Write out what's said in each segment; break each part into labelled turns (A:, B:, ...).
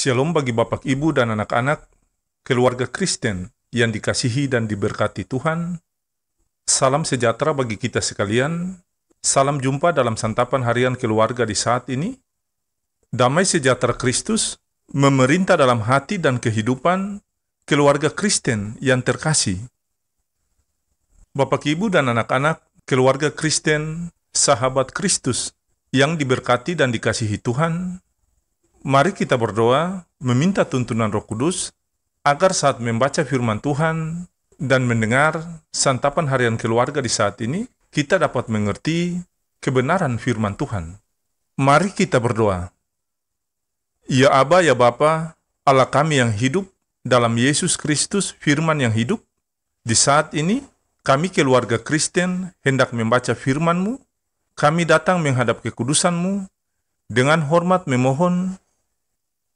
A: Shalom bagi Bapak, Ibu, dan anak-anak, keluarga Kristen yang dikasihi dan diberkati Tuhan. Salam sejahtera bagi kita sekalian. Salam jumpa dalam santapan harian keluarga di saat ini. Damai sejahtera Kristus memerintah dalam hati dan kehidupan keluarga Kristen yang terkasih. Bapak, Ibu, dan anak-anak, keluarga Kristen, sahabat Kristus yang diberkati dan dikasihi Tuhan, mari kita berdoa, meminta tuntunan Roh Kudus, agar saat membaca firman Tuhan dan mendengar santapan harian keluarga di saat ini, kita dapat mengerti kebenaran firman Tuhan. Mari kita berdoa. Ya Aba, ya Bapa, Allah kami yang hidup, dalam Yesus Kristus firman yang hidup, di saat ini kami keluarga Kristen hendak membaca firman-Mu, kami datang menghadap kekudusan-Mu, dengan hormat memohon,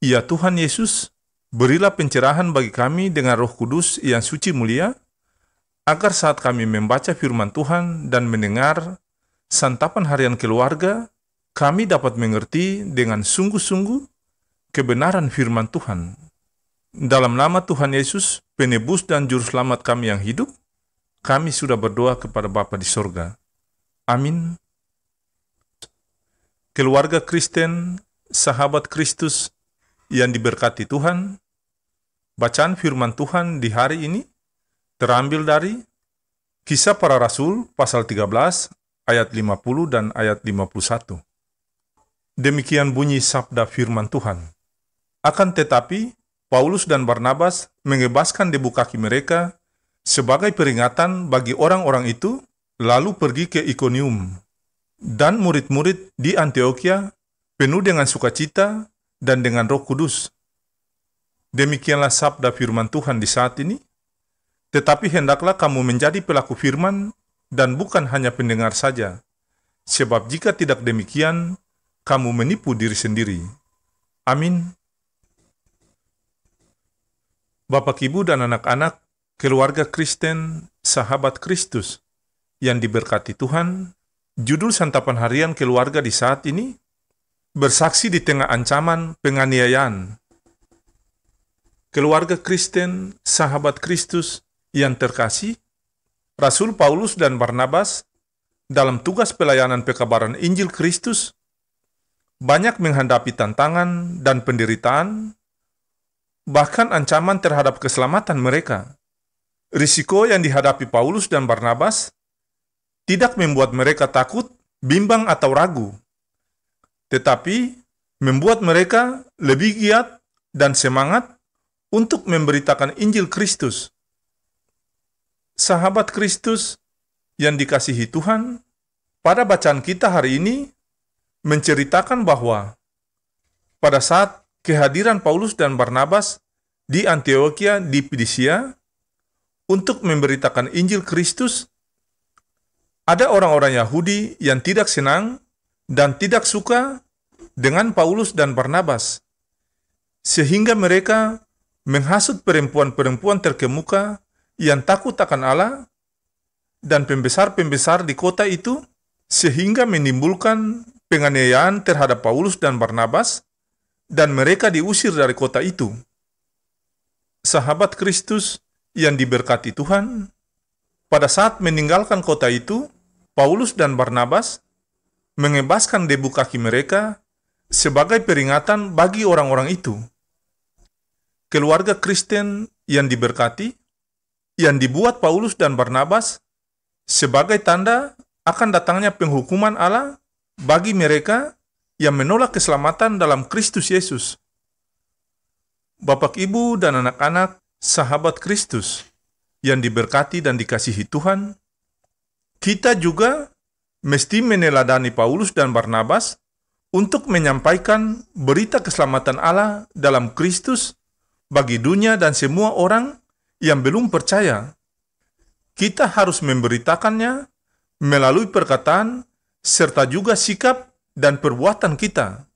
A: ya Tuhan Yesus, berilah pencerahan bagi kami dengan Roh Kudus yang suci mulia, agar saat kami membaca firman Tuhan dan mendengar santapan harian keluarga, kami dapat mengerti dengan sungguh-sungguh kebenaran firman Tuhan. Dalam nama Tuhan Yesus, penebus dan juru selamat kami yang hidup, kami sudah berdoa kepada Bapa di sorga. Amin. Keluarga Kristen, sahabat Kristus yang diberkati Tuhan, bacaan firman Tuhan di hari ini terambil dari Kisah Para Rasul pasal 13 ayat 50 dan ayat 51. Demikian bunyi sabda firman Tuhan. Akan tetapi, Paulus dan Barnabas mengebaskan debu kaki mereka sebagai peringatan bagi orang-orang itu, lalu pergi ke Ikonium. Dan murid-murid di Antioquia penuh dengan sukacita dan dengan Roh Kudus. Demikianlah sabda firman Tuhan di saat ini. Tetapi hendaklah kamu menjadi pelaku firman dan bukan hanya pendengar saja. Sebab jika tidak demikian, kamu menipu diri sendiri. Amin. Bapak, Ibu, dan anak-anak, keluarga Kristen, sahabat Kristus yang diberkati Tuhan, judul santapan harian keluarga di saat ini, bersaksi di tengah ancaman penganiayaan. Keluarga Kristen, sahabat Kristus yang terkasih, Rasul Paulus dan Barnabas dalam tugas pelayanan pekabaran Injil Kristus banyak menghadapi tantangan dan penderitaan, bahkan ancaman terhadap keselamatan mereka. Risiko yang dihadapi Paulus dan Barnabas tidak membuat mereka takut, bimbang, atau ragu, tetapi membuat mereka lebih giat dan semangat untuk memberitakan Injil Kristus. Sahabat Kristus yang dikasihi Tuhan, pada bacaan kita hari ini menceritakan bahwa pada saat kehadiran Paulus dan Barnabas di Antioquia di Pisidia untuk memberitakan Injil Kristus, ada orang-orang Yahudi yang tidak senang dan tidak suka dengan Paulus dan Barnabas, sehingga mereka menghasut perempuan-perempuan terkemuka yang takut akan Allah dan pembesar-pembesar di kota itu, sehingga menimbulkan penganiayaan terhadap Paulus dan Barnabas, dan mereka diusir dari kota itu. Sahabat Kristus yang diberkati Tuhan, pada saat meninggalkan kota itu, Paulus dan Barnabas mengebaskan debu kaki mereka sebagai peringatan bagi orang-orang itu. Keluarga Kristen yang diberkati, yang dibuat Paulus dan Barnabas sebagai tanda akan datangnya penghukuman Allah bagi mereka yang menolak keselamatan dalam Kristus Yesus. Bapak, Ibu, dan anak-anak, sahabat Kristus yang diberkati dan dikasihi Tuhan, kita juga mesti meneladani Paulus dan Barnabas untuk menyampaikan berita keselamatan Allah dalam Kristus bagi dunia dan semua orang yang belum percaya. Kita harus memberitakannya melalui perkataan serta juga sikap dan perbuatan kita.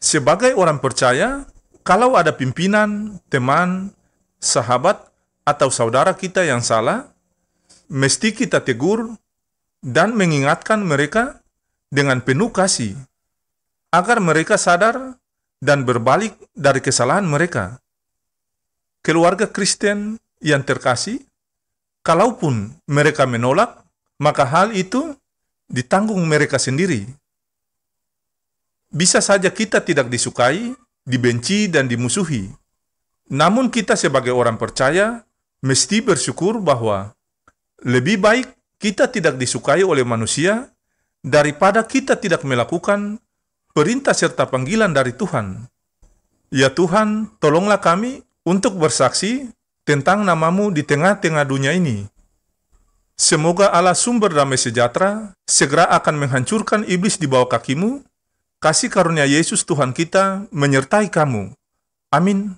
A: Sebagai orang percaya, kalau ada pimpinan, teman, sahabat, atau saudara kita yang salah, mesti kita tegur dan mengingatkan mereka dengan penuh kasih, agar mereka sadar dan berbalik dari kesalahan mereka. Keluarga Kristen yang terkasih, kalaupun mereka menolak, maka hal itu ditanggung mereka sendiri. Bisa saja kita tidak disukai, dibenci, dan dimusuhi. Namun kita sebagai orang percaya mesti bersyukur bahwa lebih baik kita tidak disukai oleh manusia daripada kita tidak melakukan perintah serta panggilan dari Tuhan. Ya Tuhan, tolonglah kami untuk bersaksi tentang nama-Mu di tengah-tengah dunia ini. Semoga Allah sumber damai sejahtera segera akan menghancurkan iblis di bawah kaki-Mu. Kasih karunia Yesus Tuhan kita menyertai kamu. Amin.